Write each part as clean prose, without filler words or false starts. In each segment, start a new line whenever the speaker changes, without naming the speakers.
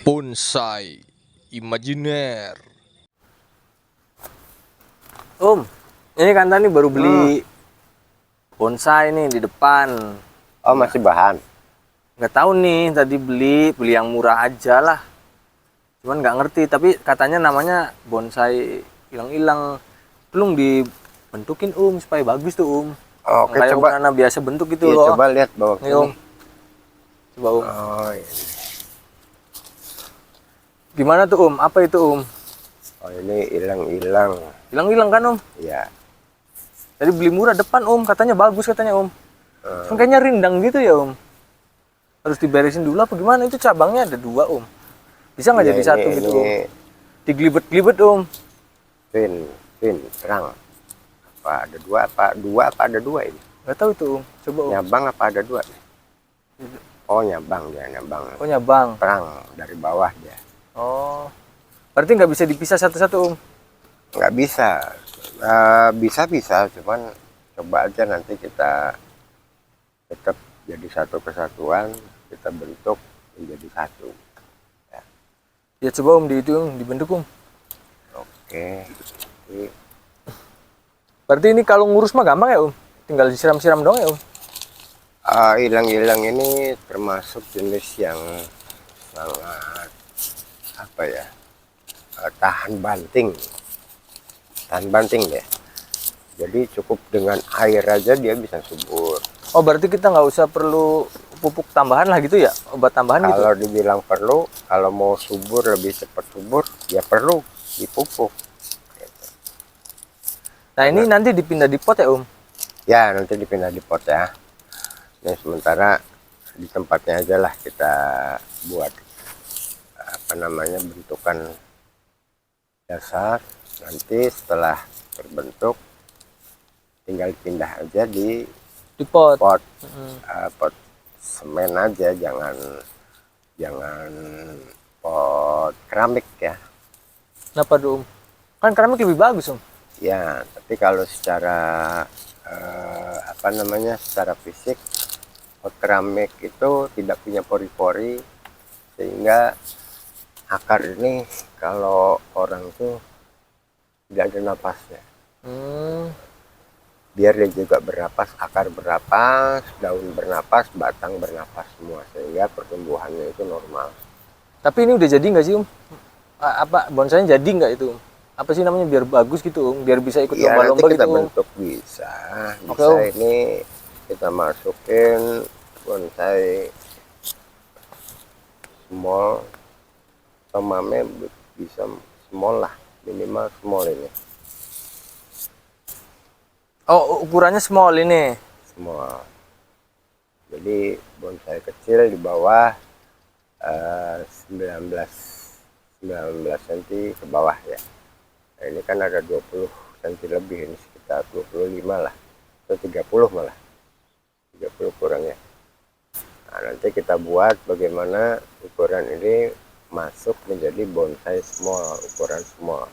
Bonsai imajiner.
Ini kan tadi baru beli bonsai nih di depan.
Oh, masih bahan.
Nggak tahu nih, tadi beli yang murah aja lah. Cuman nggak ngerti, tapi katanya namanya bonsai hilang-hilang. Belum dibentukin supaya bagus tuh
Oke,
kayak
coba.
Nana biasa bentuk gitu
Iya,
loh.
coba lihat bawa
Nih
sini.
Coba
Oh, ini.
Gimana tuh Apa itu
Oh, ini hilang-hilang.
Hilang-hilang kan
Iya.
Tadi beli murah depan katanya bagus katanya Cuman kayaknya rindang gitu ya Harus diberesin dulu apa gimana? Itu cabangnya ada 2 Bisa nggak
Iya,
jadi satu gitu Digelibet-gelibet
Pin, terang. Apa ada dua? Apa ada dua ini?
Nggak tahu itu Coba
Nyabang apa ada dua? Oh, nyabang dia, nyabang.
Oh nyabang.
Terang dari bawah dia.
Oh. Berarti nggak bisa dipisah satu-satu
Nggak bisa. Bisa, cuman coba aja nanti kita tetap jadi satu kesatuan, kita bentuk menjadi satu.
Ya coba dibentuk
Oke. Ini
Berarti ini kalau ngurus mah gampang ya Tinggal disiram-siram doang ya
hilang-hilang ini termasuk jenis yang sangat apa ya, tahan banting deh. Jadi cukup dengan air aja dia bisa subur.
Oh berarti kita nggak usah perlu pupuk tambahan lah gitu ya, obat tambahan gitu.
Kalau dibilang perlu, kalau mau subur lebih cepat subur ya perlu dipupuk.
Nah ini nanti dipindah di pot ya
Ya, nanti dipindah di pot ya. Nah, sementara di tempatnya aja lah kita buat apa namanya, bentukan dasar. Nanti setelah terbentuk tinggal pindah aja di
pot.
Pot semen aja, jangan pot keramik ya.
Kenapa tuh Kan keramik lebih bagus
Ya, tapi kalau secara apa namanya, secara fisik pot keramik itu tidak punya pori-pori, sehingga akar ini kalau orang tuh tidak ada napasnya. Biar dia juga bernapas, akar bernapas, daun bernapas, batang bernapas semua, sehingga pertumbuhannya itu normal.
Tapi ini udah jadi nggak sih apa bonsainya jadi nggak itu apa sih namanya biar bagus gitu biar bisa ikut
Ya,
lomba-lomba
nanti kita
gitu
bentuk bisa. Ini kita masukin bonsai small, tomame bisa small lah, minimal small ini.
Oh ukurannya small ini.
Small. Jadi bonsai kecil di bawah 19 cm ke bawah ya. Nah, ini kan ada 20 cm lebih, ini sekitar 25 lah atau 30 malah, 30 kurangnya. Nah, nanti kita buat bagaimana ukuran ini masuk menjadi bonsai small, ukuran small.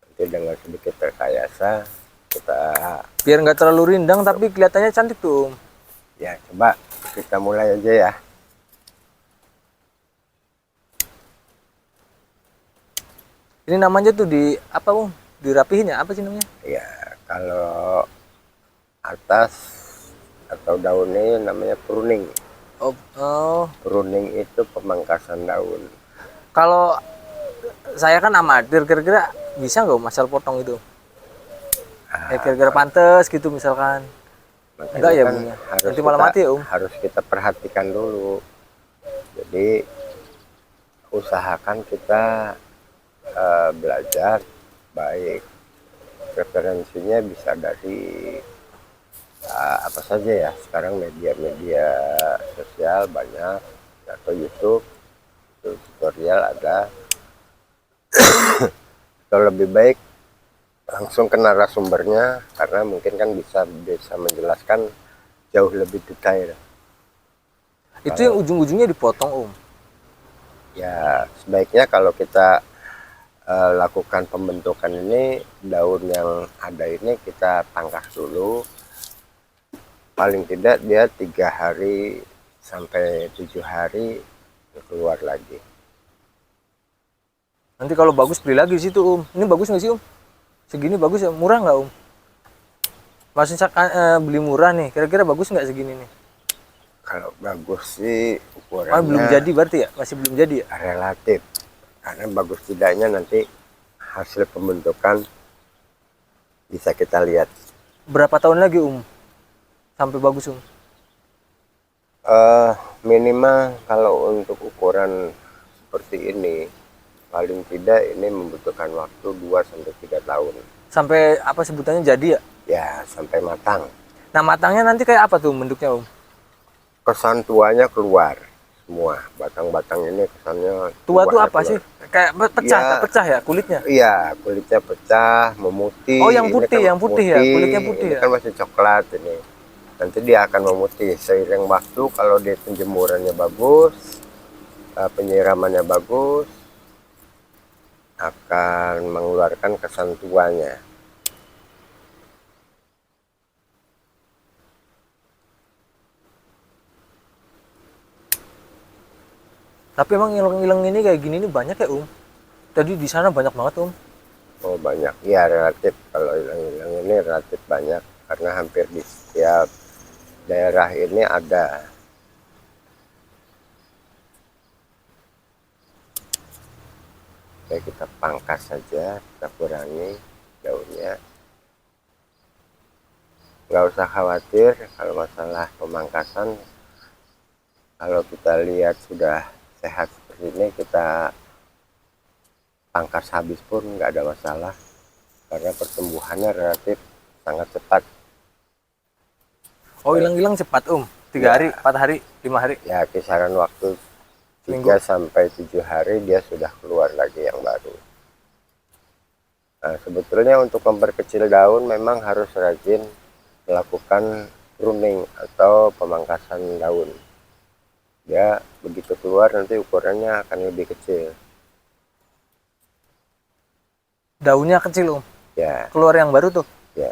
Nanti dengan sedikit rekayasa kita
Biar nggak terlalu rindang tapi kelihatannya cantik tuh
ya. Coba kita mulai aja ya.
Ini namanya tuh di apa dirapihin ya apa sih namanya?
Ya, kalau atas atau daunnya namanya pruning. Pruning itu pemangkasan daun.
Kalau saya kan amatir, kira-kira bisa nggak asal potong itu? Kira-kira pantes gitu misalkan. Enggak ya
kan
nanti malah mati ya
harus kita perhatikan dulu. Jadi usahakan kita belajar baik, referensinya bisa dari apa saja ya, sekarang media-media sosial banyak, atau YouTube itu tutorial ada. Atau lebih baik langsung ke narasumbernya, karena mungkin kan bisa menjelaskan jauh lebih detail.
Itu yang ujung-ujungnya dipotong
Ya, sebaiknya kalau kita lakukan pembentukan ini, daun yang ada ini kita pangkas dulu, paling tidak dia 3 hari sampai 7 hari keluar lagi.
Nanti kalau bagus beli lagi di situ Om. Ini bagus nggak sih Om? Segini bagus ya? Murah nggak Om? Maksudnya beli murah nih. Kira-kira bagus nggak segini nih?
Kalau bagus sih
Ah, belum
ukurannya
jadi berarti ya? Masih belum jadi ya?
relatif, karena bagus tidaknya nanti hasil pembentukan bisa kita lihat.
Berapa tahun lagi Om? Sampai bagus Om?
Minimal kalau untuk ukuran seperti ini paling tidak ini membutuhkan waktu 2 sampai 3 tahun.
Sampai apa sebutannya jadi ya?
Ya, sampai matang.
Nah matangnya nanti kayak apa tuh bentuknya Om?
Kesan tuanya keluar semua. Batang-batang ini kesannya
Tua tuh apa
keluar.
sih? Kayak pecah,
Ya.
tak pecah ya kulitnya?
Iya, kulitnya pecah, memutih.
Oh yang
Ini
putih,
kan
yang putih ya? Kulitnya putih
ini
ya?
kan masih coklat ini. Nanti dia akan memutih seiring waktu. Kalau dia penjemurannya bagus, penyiramannya bagus, akan mengeluarkan kesan tuanya.
Tapi emang ilang-ilang ini kayak gini nih banyak ya Om? Tadi di sana banyak banget Om.
Oh banyak, ya relatif. Kalau hilang-hilang ini relatif banyak, karena hampir di setiap daerah ini ada. Oke, kita pangkas saja, kita kurangi daunnya. Nggak usah khawatir kalau masalah pemangkasan. Kalau kita lihat sudah sehat seperti ini, kita pangkas habis pun nggak ada masalah, karena pertumbuhannya relatif sangat cepat.
Oh ilang-ilang cepat Om? 3
Ya.
hari, 4 hari, 5 hari?
Ya, kisaran waktu 3 sampai 7 hari dia sudah keluar lagi yang baru. Nah, sebetulnya untuk memperkecil daun memang harus rajin melakukan pruning atau pemangkasan daun. Ya, begitu keluar nanti ukurannya akan lebih kecil.
Daunnya kecil Om?
Ya,
Keluar yang baru tuh?
ya,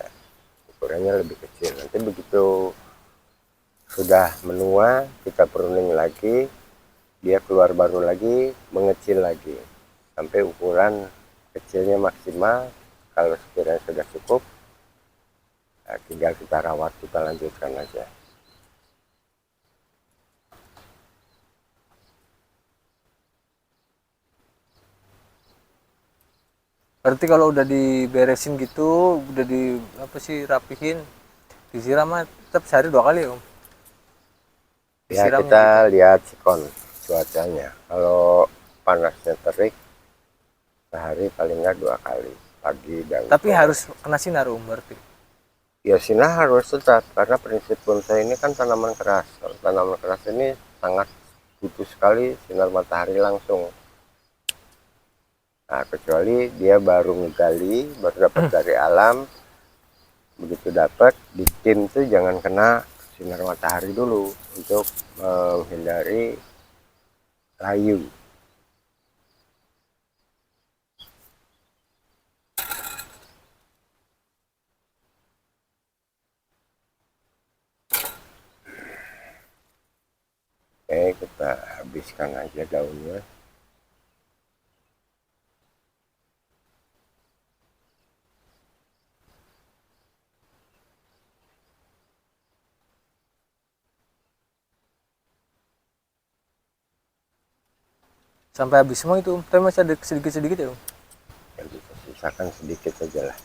ukurannya lebih kecil. Nanti begitu sudah menua, kita pruning lagi, dia keluar baru lagi, mengecil lagi sampai ukuran kecilnya maksimal. Kalau sekiranya sudah cukup, nah, tinggal kita rawat, kita lanjutkan aja.
Berarti kalau udah diberesin gitu, udah di apa sih rapihin, disiram mah tetap sehari 2 kali Om?
Ya,
Disiramnya
kita
gitu.
lihat sikon cuacanya. Kalau panasnya terik, sehari paling nggak 2 kali, pagi dan
Tapi
sore.
harus kena sinar Om berarti?
Ya, sinar harus tetap, karena prinsip bonsai ini kan tanaman keras. Kalau tanaman keras ini sangat butuh sekali sinar matahari langsung. Nah, kecuali dia baru ngegali, baru dapat dari alam. Begitu dapat, di tim tuh jangan kena sinar matahari dulu untuk menghindari layu. Oke, kita habiskan aja daunnya.
Sampai habis semua itu Om? Tapi masih ada sedikit-sedikit ya Om?
Yang bisa sisakan sedikit saja lah.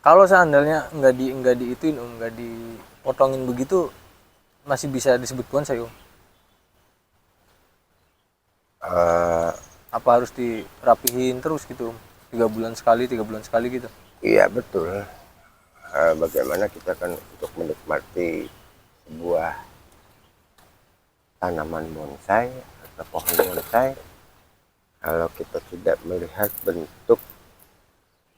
Kalau seandainya nggak diituin Om, nggak dipotongin begitu, masih bisa disebut bonsai Om?
Eh,
Apa harus dirapihin terus gitu Om? 3 bulan sekali, 3 bulan sekali gitu?
iya betul. Bagaimana kita kan untuk menikmati sebuah tanaman bonsai atau pohon bonsai, kalau kita tidak melihat bentuk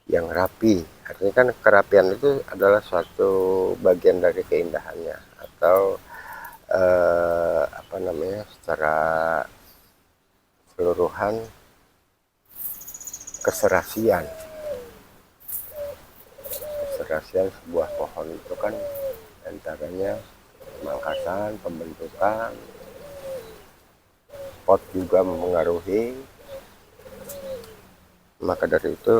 yang rapi, artinya kan kerapian itu adalah suatu bagian dari keindahannya, atau apa namanya, secara keseluruhan keserasian. keserasian sebuah pohon itu kan antaranya pemangkasan, pembentukan, pot juga mempengaruhi. Maka dari itu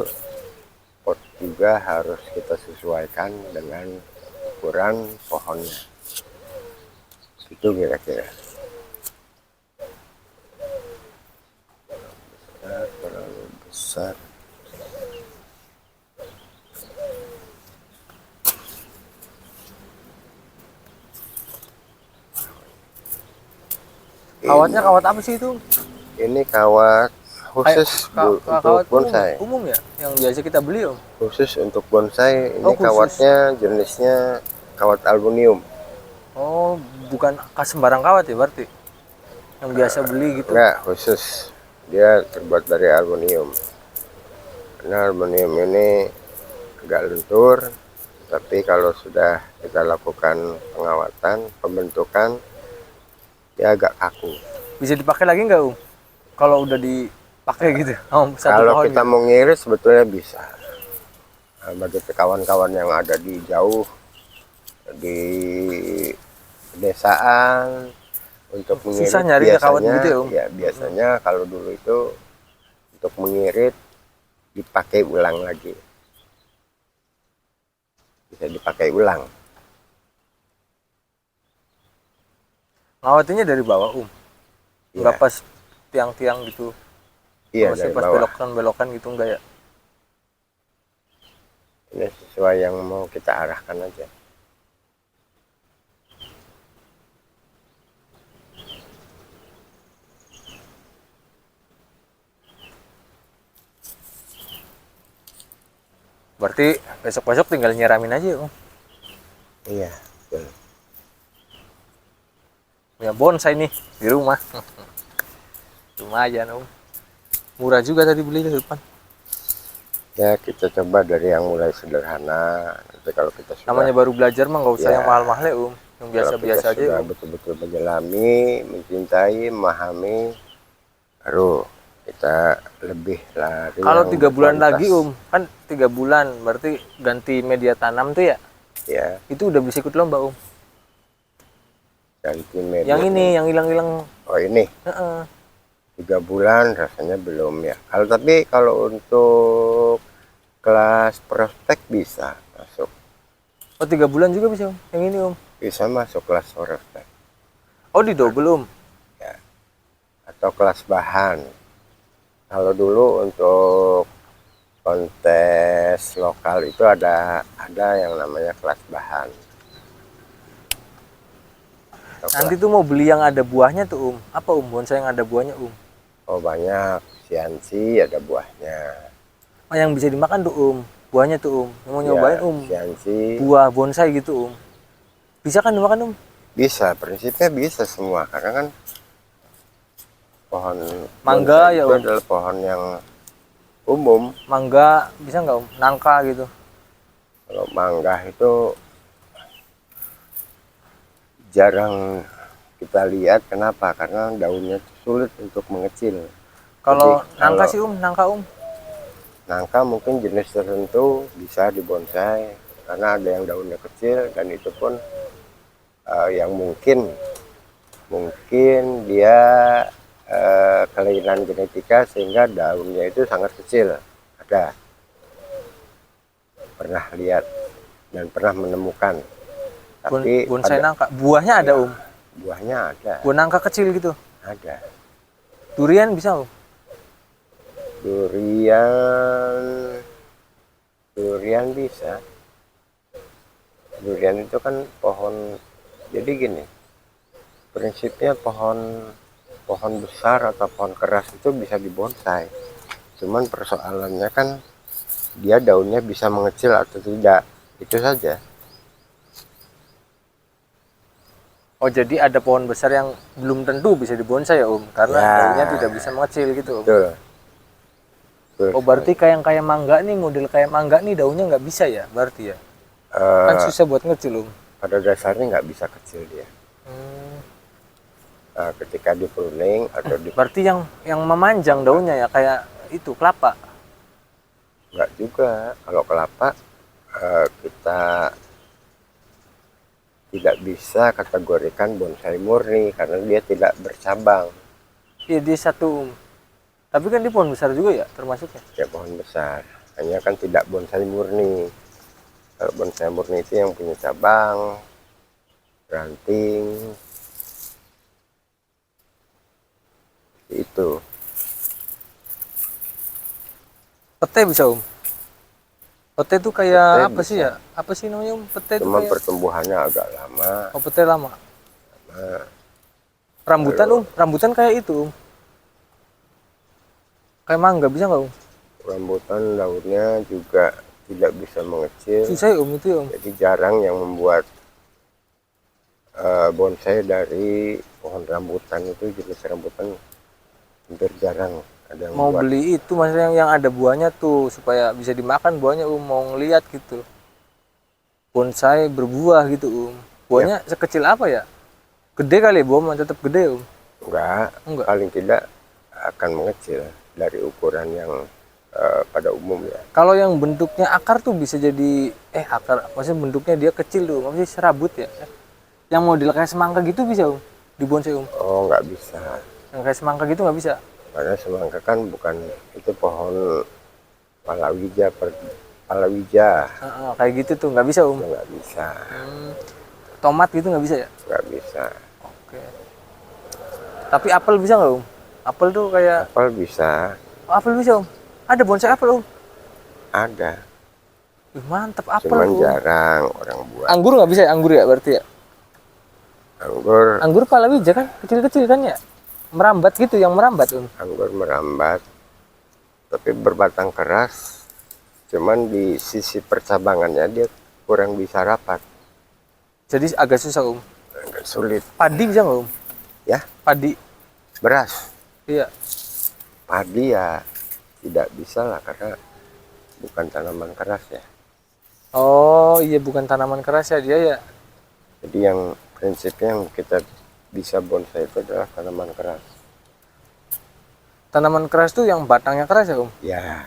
pot juga harus kita sesuaikan dengan ukuran pohonnya. Itu kira-kira. Terlalu besar.
Kawatnya kawat apa sih itu?
Ini kawat khusus untuk
Kawat
bonsai.
umum ya, yang biasa kita beli Om.
Khusus untuk bonsai. Ini
Oh, khusus.
kawatnya jenisnya kawat aluminium.
Oh, bukan sembarang kawat ya berarti? Yang biasa beli gitu.
Enggak, khusus. Dia terbuat dari aluminium. Karena aluminium ini agak lentur, tapi kalau sudah kita lakukan pengawatan, pembentukan, dia agak kaku.
Bisa dipakai lagi nggak Om? Kalau udah dipakai gitu, satu
Kalau
pohon
kita
gitu.
mau ngiris sebetulnya bisa. Nah, bagi kawan-kawan yang ada di jauh, di pedesaan, untuk mengirit
Susah nyarinya kawat
biasanya,
gitu ya Om?
ya biasanya kalau dulu itu untuk mengirit dipakai ulang lagi. Bisa dipakai ulang.
Ngawatinya dari bawah
Ya,
nggak pas tiang-tiang gitu.
iya
Masih
dari
pas
bawah.
belokan-belokan gitu enggak ya?
Ini sesuai yang mau kita arahkan aja.
Berarti besok-besok tinggal nyiramin aja Om.
Iya, betul.
Ya bonsai nih di rumah. Lumayan Om. Murah juga tadi beli di depan.
Ya kita coba dari yang mulai sederhana. Nanti kalau kita sudah,
Namanya baru belajar mah nggak usah
Ya.
yang mahal-mahal ya Om. Yang
kalau
biasa-biasa
kita
aja
sudah
Om.
betul-betul menyelami, mencintai, memahami, baru kita lebih lari.
Kalau
yang
3 bulan
berkualitas.
lagi kan 3 bulan berarti ganti media tanam tuh ya.
Ya,
Itu udah bisa ikut lomba Om.
ganti media.
Yang ini yang hilang-hilang.
Oh ini
Heeh.
3 bulan rasanya belum ya. Kalau untuk kelas prospek bisa masuk.
Oh 3 bulan juga bisa Om. Yang ini Om.
Bisa masuk kelas prospek
Oh di double Om.
atau kelas bahan. Kalau dulu untuk kontes lokal itu ada yang namanya kelas bahan. Atau
Nanti
kelas-
tuh mau beli yang ada buahnya tuh Apa bonsai yang ada buahnya
oh banyak, siansi ada buahnya.
Oh, yang bisa dimakan tuh buahnya tuh Yang mau nyobain
Siansi
buah bonsai gitu Bisa kan dimakan
bisa, prinsipnya bisa semua karena kan pohon
Mangga
bonsai
ya,
itu
Om?
adalah pohon yang umum.
Mangga bisa nggak Nangka gitu.
Kalau mangga itu jarang kita lihat. Kenapa? Karena daunnya sulit untuk mengecil.
Kalau
Jadi,
nangka
kalau-
sih nangka
Nangka mungkin jenis tertentu bisa dibonsai karena ada yang daunnya kecil dan itu pun yang mungkin dia kelainan genetika sehingga daunnya itu sangat kecil. Ada, pernah lihat dan pernah menemukan. Tapi
bonsai
ada-
nangka buahnya ada
buahnya ada,
buah nangka kecil gitu.
ada.
Durian bisa
Durian bisa. Durian itu kan pohon. Jadi gini, prinsipnya pohon besar atau pohon keras itu bisa dibonsai. Cuman persoalannya kan dia daunnya bisa mengecil atau tidak. Itu saja.
Oh jadi ada pohon besar yang belum tentu bisa dibonsai ya karena
Ya.
daunnya tidak bisa mengecil gitu
Betul. Betul.
Oh berarti kayak mangga nih, model kayak mangga nih daunnya nggak bisa ya berarti ya? Kan susah buat ngecil
Pada dasarnya nggak bisa kecil dia. Ketika di pruning atau di
Berarti yang memanjang daunnya ya kayak itu kelapa.
nggak juga. Kalau kelapa kita tidak bisa kategorikan bonsai murni karena dia tidak bercabang.
Iya, dia satu tapi kan dia pohon besar juga ya termasuknya.
Ya pohon besar, hanya kan tidak bonsai murni. Kalau bonsai murni itu yang punya cabang, ranting, itu.
Pete bisa pete itu kayak
Pete
apa sih
bisa.
ya, apa sih namanya pete itu
Cuma
kayak
pertumbuhannya agak lama.
oh, pete lama.
Nah,
Rambutan rambutan kayak itu kayak mangga bisa nggak
rambutan daunnya juga tidak bisa mengecil.
susah ya itu ya
Jadi jarang yang membuat bonsai dari pohon rambutan. Itu jenis rambutan hampir jarang ada yang
mau
membuat.
beli itu maksudnya yang ada buahnya tuh supaya bisa dimakan buahnya mau ngeliat gitu bonsai berbuah gitu buahnya sekecil apa ya, gede kali buah tetap gede
Enggak,
enggak
paling tidak akan mengecil dari ukuran yang pada umumnya.
kalau yang bentuknya akar tuh bisa jadi akar maksudnya bentuknya dia kecil tuh maksudnya serabut ya yang model kayak semangka gitu bisa di bonsai
Oh, nggak bisa.
yang kayak semangka gitu nggak bisa.
Karena semangka kan bukan itu pohon palawija, palawija.
Kayak gitu tuh nggak bisa
Itu nggak bisa,
tomat gitu nggak bisa ya.
nggak bisa.
Oke. Tapi apel bisa nggak apel tuh kayak
Apel bisa,
apel bisa ada bonsai apel
ada.
Ih, mantep apel
Cuman jarang orang buat.
anggur nggak bisa ya anggur ya berarti ya
Anggur
palawija kan kecil-kecil kan ya merambat gitu yang merambat
anggur merambat, tapi berbatang keras. Cuman di sisi percabangannya dia kurang bisa rapat,
jadi agak susah
agak sulit.
padi bisa nggak
Ya,
padi
beras,
iya
padi ya tidak bisa lah karena bukan tanaman keras ya.
oh iya bukan tanaman keras ya dia ya.
Jadi yang prinsipnya yang kita bisa bonsai itu adalah tanaman keras.
Tanaman keras tuh yang batangnya keras ya
Ya,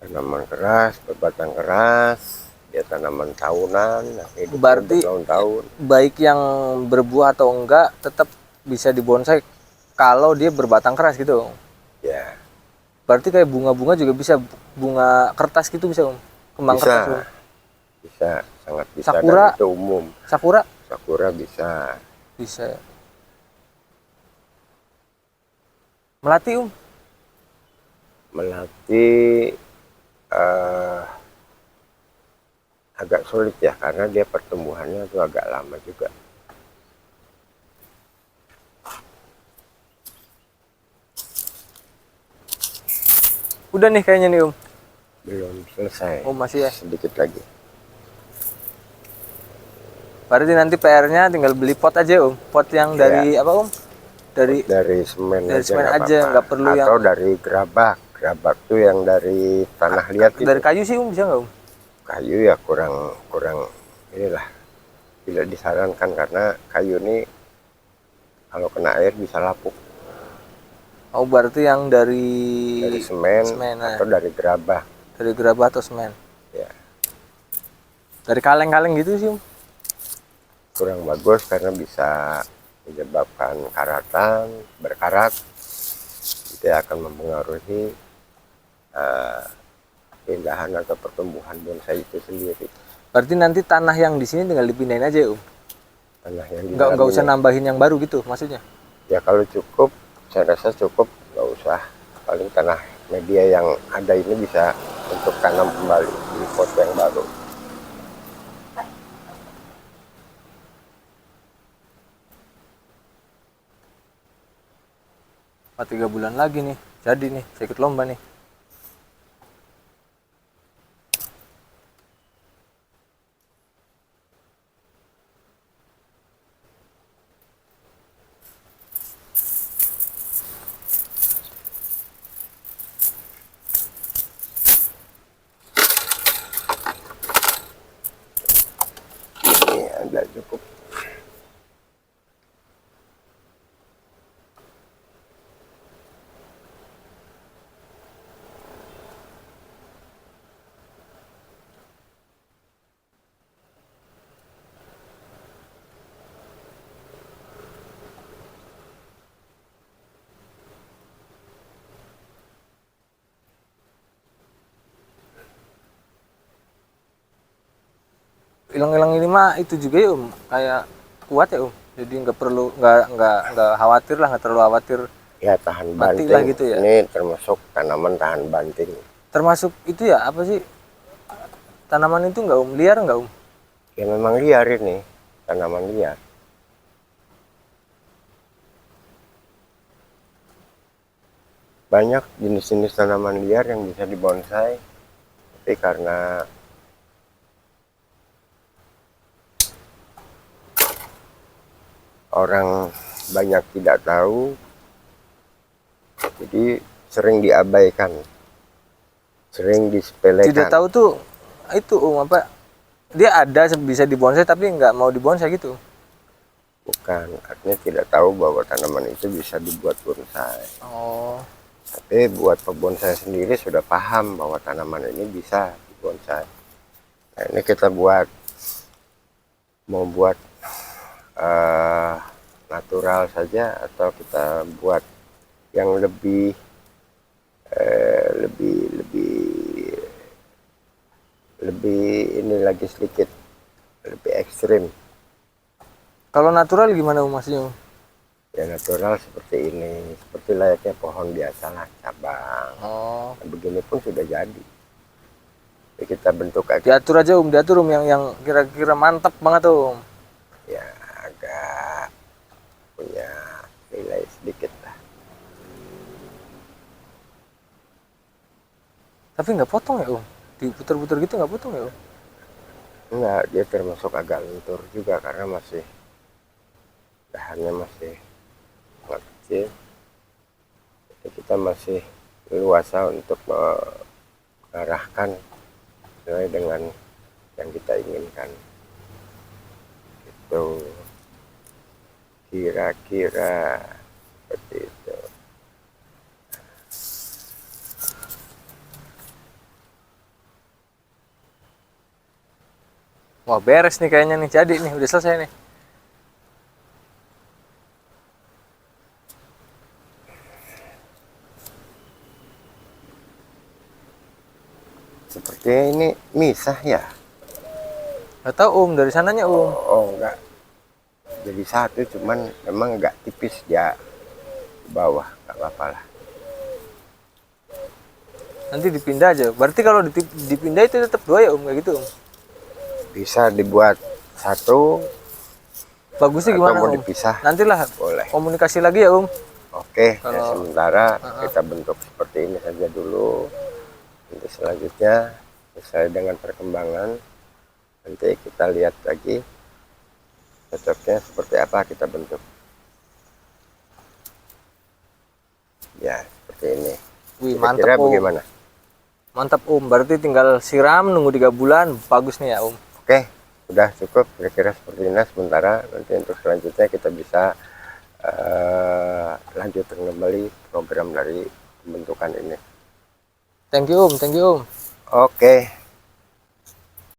tanaman keras, berbatang keras, dia tanaman tahunan, hidupnya
Berarti
bertahun-tahun.
baik yang berbuah atau enggak tetap bisa dibonsai kalau dia berbatang keras gitu
Ya,
berarti kayak bunga-bunga juga bisa bunga kertas gitu bisa kembang
bisa,
kertas
bisa, sangat bisa.
Sakura.
Dan itu umum.
sakura
Sakura bisa.
bisa ya. Melati
Melati agak sulit ya karena dia pertumbuhannya itu agak lama juga.
udah nih kayaknya nih
Belum selesai.
masih ya
Sedikit lagi.
berarti nanti PR-nya tinggal beli pot aja pot yang dari apa
Dari semen
dari
aja
semen
nggak
aja,
apa-apa.
nggak perlu
atau
yang-
dari gerabak. Gerabak tuh yang dari tanah liat itu.
dari kayu sih bisa nggak
Kayu ya kurang inilah, tidak disarankan karena kayu ini kalau kena air bisa lapuk.
berarti yang dari
Semen
nah.
atau dari gerabak
dari gerabah atau semen
ya
dari kaleng-kaleng gitu sih
kurang bagus karena bisa menyebabkan karatan, berkarat. Itu akan mempengaruhi keindahan atau pertumbuhan bonsai itu sendiri.
berarti nanti tanah yang di sini tinggal dipindahin aja
Tanah yang di
nggak
dalam
usah
ini.
nambahin yang baru gitu maksudnya.
Ya kalau cukup, saya rasa cukup, nggak usah. Paling tanah media yang ada ini bisa untuk tanam kembali di pot yang baru.
3 bulan lagi nih jadi nih saya ikut lomba nih.
Ini ada cukup.
ilang-ilang ini mah itu juga ya Om, kayak kuat ya Om. Jadi nggak perlu nggak khawatir lah, nggak terlalu khawatir.
Ya tahan
Mati
banting.
lah gitu ya.
Ini termasuk tanaman tahan banting.
Termasuk itu ya apa sih tanaman itu nggak Om, liar nggak Om?
Ya memang liar ini, tanaman liar. Banyak jenis-jenis tanaman liar yang bisa dibonsai, tapi karena orang banyak tidak tahu, jadi sering diabaikan, sering disepelekan.
Tidak tahu tuh itu Om apa? Dia ada bisa dibonsai tapi nggak mau dibonsai gitu.
Bukan, artinya tidak tahu bahwa tanaman itu bisa dibuat bonsai.
Oh.
Tapi buat pebonsai sendiri sudah paham bahwa tanaman ini bisa dibonsai. Nah, ini kita mau buat natural saja atau kita buat yang lebih ini lagi sedikit lebih ekstrim.
Kalau natural gimana Om maksudnya Om?
Ya natural seperti ini, seperti layaknya pohon biasa lah, cabang.
Oh.
Nah, begini pun sudah jadi. Jadi kita bentuk agak
Diatur aja Om, diatur Om yang kira-kira mantap banget Om.
ya agak punya nilai sedikit lah.
Tapi nggak potong ya Om? Diputer-puter gitu nggak potong ya Om?
Enggak, dia termasuk agak lentur juga karena masih dahannya masih sangat kecil. Jadi kita masih leluasa untuk mengarahkan sesuai dengan yang kita inginkan. Itu kira-kira seperti itu.
Wah beres nih kayaknya nih, jadi nih udah selesai nih.
Sepertinya ini misah ya.
Nggak tahu Om, dari sananya Om.
Oh enggak, jadi satu, cuman memang agak tipis dia ke bawah, nggak apa-apa lah.
Nanti dipindah aja. Berarti kalau dipindah itu tetap dua ya Om, kayak gitu Om.
Bisa dibuat satu
Bagusnya
atau
gimana
mau
Om?
dipisah,
Nantilah
boleh.
komunikasi lagi ya Om.
Oke, ya
Kalau-
sementara kita bentuk seperti ini saja dulu. Nanti selanjutnya sesuai dengan perkembangan, nanti kita lihat lagi cocoknya seperti apa kita bentuk. Ya, seperti ini.
Wih
Kira-kira
mantap Om.
bagaimana?
Mantap Om, berarti tinggal siram nunggu 3 bulan, bagus nih ya Om.
Oke, sudah cukup kira-kira seperti ini. Sementara nanti untuk selanjutnya kita bisa lanjutkan kembali program dari pembentukan ini.
Thank you Om, thank you Om.
Oke.